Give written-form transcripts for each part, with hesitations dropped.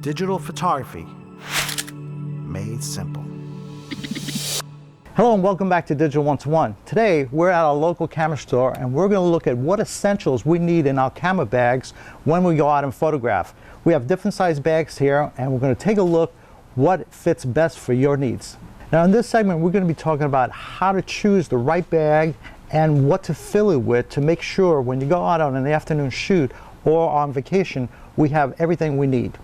Digital photography made simple. Hello and welcome back to Digital1to1. Today we're at our local camera store and we're going to look at what essentials we need in our camera bags when we go out and photograph. We have different size bags here and we're going to take a look what fits best for your needs. Now in this segment we're going to be talking about how to choose the right bag and what to fill it with to make sure when you go out on an afternoon shoot or on vacation we have everything we need.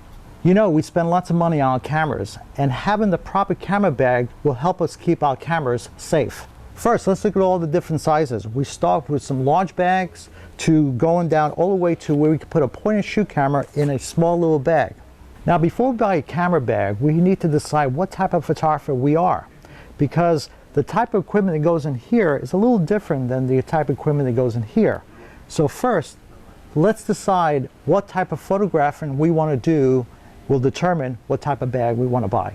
You know, we spend lots of money on our cameras, and having the proper camera bag will help us keep our cameras safe. First, let's look at all the different sizes. We start with some large bags to going down all the way to where we can put a point and shoot camera in a small little bag. Now, before we buy a camera bag, we need to decide what type of photographer we are, because the type of equipment that goes in here is a little different than the type of equipment that goes in here. So first, let's decide what type of photographing we want to do will determine what type of bag we want to buy.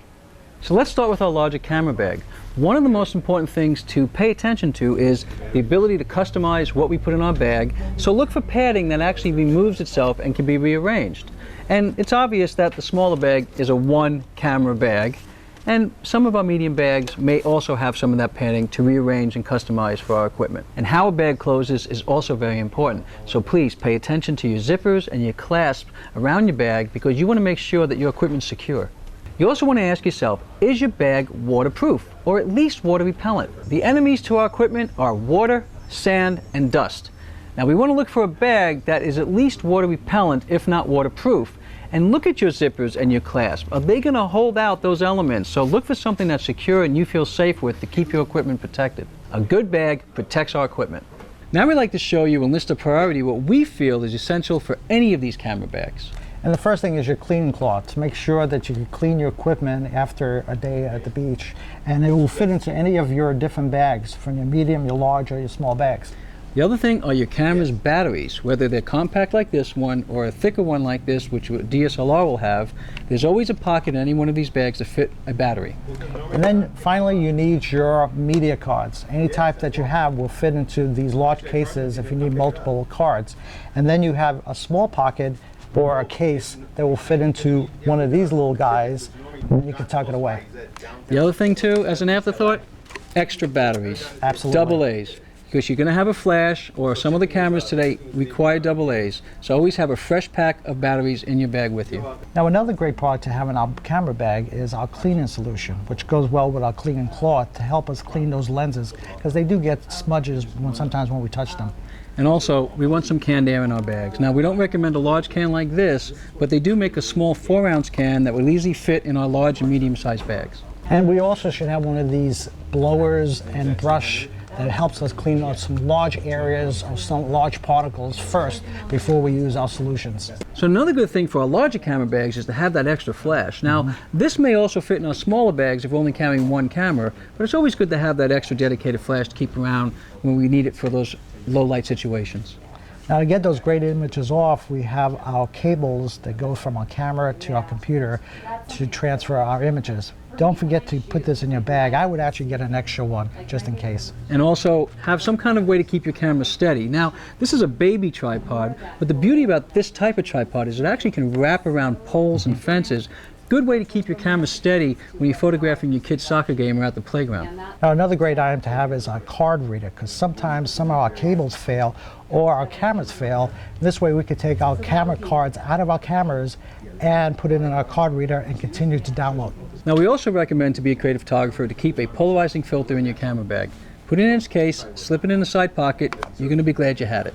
So let's start with our larger camera bag. One of the most important things to pay attention to is the ability to customize what we put in our bag. So look for padding that actually removes itself and can be rearranged. And it's obvious that the smaller bag is a one camera bag, and some of our medium bags may also have some of that padding to rearrange and customize for our equipment. And how a bag closes is also very important. So please pay attention to your zippers and your clasps around your bag because you want to make sure that your equipment's secure. You also want to ask yourself, is your bag waterproof or at least water repellent? The enemies to our equipment are water, sand, and dust. Now we want to look for a bag that is at least water repellent, if not waterproof. And look at your zippers and your clasp. Are they going to hold out those elements? So look for something that's secure and you feel safe with to keep your equipment protected. A good bag protects our equipment. Now we'd like to show you and list a priority what we feel is essential for any of these camera bags. And the first thing is your cleaning cloth, to make sure that you can clean your equipment after a day at the beach. And it will fit into any of your different bags, from your medium, your large, or your small bags. The other thing are your camera's batteries, whether they're compact like this one or a thicker one like this, which DSLR will have. There's always a pocket in any one of these bags to fit a battery. And then finally you need your media cards. Any type that you have will fit into these large cases if you need multiple cards. And then you have a small pocket or a case that will fit into one of these little guys and you can tuck it away. The other thing too, as an afterthought, extra batteries. Absolutely. Double A's. Because you're going to have a flash, or some of the cameras today require double A's. So always have a fresh pack of batteries in your bag with you. Now another great product to have in our camera bag is our cleaning solution, which goes well with our cleaning cloth to help us clean those lenses, because they do get smudges sometimes when we touch them. And also, we want some canned air in our bags. Now we don't recommend a large can like this, but they do make a small 4-ounce can that will easily fit in our large and medium-sized bags. And we also should have one of these blowers and brush that helps us clean out some large areas or some large particles first before we use our solutions. So another good thing for our larger camera bags is to have that extra flash. Now, this may also fit in our smaller bags if we're only carrying one camera, but it's always good to have that extra dedicated flash to keep around when we need it for those low light situations. Now to get those great images off, we have our cables that go from our camera to our computer to transfer our images. Don't forget to put this in your bag. I would actually get an extra one, just in case. And also have some kind of way to keep your camera steady. Now, this is a baby tripod, but the beauty about this type of tripod is it actually can wrap around poles and fences. Good way to keep your camera steady when you're photographing your kid's soccer game or at the playground. Now another great item to have is our card reader, because sometimes some of our cables fail or our cameras fail. This way we could take our camera cards out of our cameras and put it in our card reader and continue to download. Now we also recommend to be a creative photographer to keep a polarizing filter in your camera bag. Put it in its case, slip it in the side pocket, you're going to be glad you had it.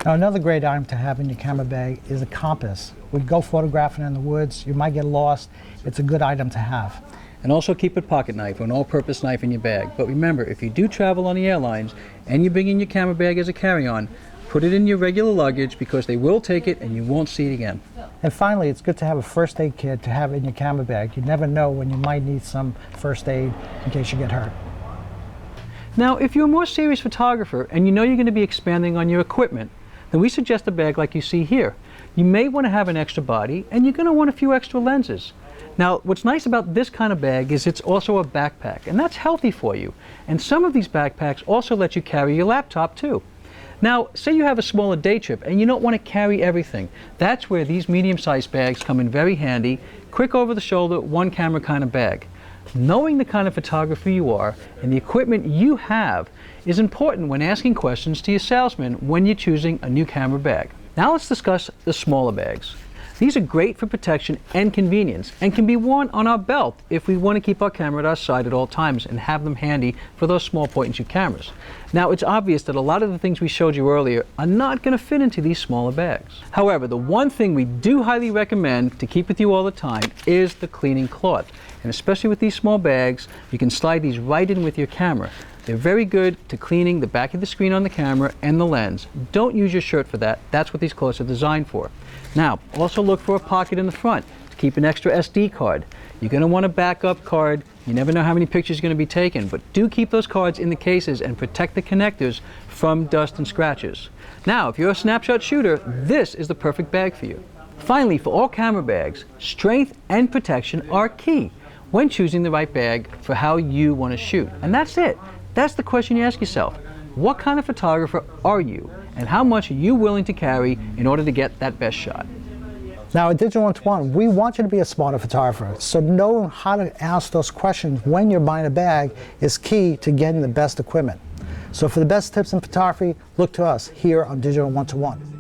Now another great item to have in your camera bag is a compass. We go photographing in the woods, you might get lost, it's a good item to have. And also keep a pocket knife or an all-purpose knife in your bag. But remember, if you do travel on the airlines and you bring in your camera bag as a carry-on, put it in your regular luggage because they will take it and you won't see it again. And finally, it's good to have a first aid kit to have in your camera bag. You never know when you might need some first aid in case you get hurt. Now, if you're a more serious photographer and you know you're going to be expanding on your equipment, then we suggest a bag like you see here. You may want to have an extra body and you're going to want a few extra lenses. Now, what's nice about this kind of bag is it's also a backpack, and that's healthy for you. And some of these backpacks also let you carry your laptop too. Now, say you have a smaller day trip and you don't want to carry everything. That's where these medium-sized bags come in very handy. Quick over the shoulder, one camera kind of bag. Knowing the kind of photographer you are and the equipment you have is important when asking questions to your salesman when you're choosing a new camera bag. Now let's discuss the smaller bags. These are great for protection and convenience and can be worn on our belt if we want to keep our camera at our side at all times and have them handy for those small point-and-shoot cameras. Now, it's obvious that a lot of the things we showed you earlier are not going to fit into these smaller bags. However, the one thing we do highly recommend to keep with you all the time is the cleaning cloth. And especially with these small bags, you can slide these right in with your camera. They're very good to cleaning the back of the screen on the camera and the lens. Don't use your shirt for that. That's what these cloths are designed for. Now, also look for a pocket in the front to keep an extra SD card. You're going to want a backup card. You never know how many pictures are going to be taken, but do keep those cards in the cases and protect the connectors from dust and scratches. Now, if you're a snapshot shooter, this is the perfect bag for you. Finally, for all camera bags, strength and protection are key when choosing the right bag for how you want to shoot. And that's it. That's the question you ask yourself. What kind of photographer are you? And how much are you willing to carry in order to get that best shot? Now at D1to1, we want you to be a smarter photographer. So knowing how to ask those questions when you're buying a bag is key to getting the best equipment. So for the best tips in photography, look to us here on D1to1.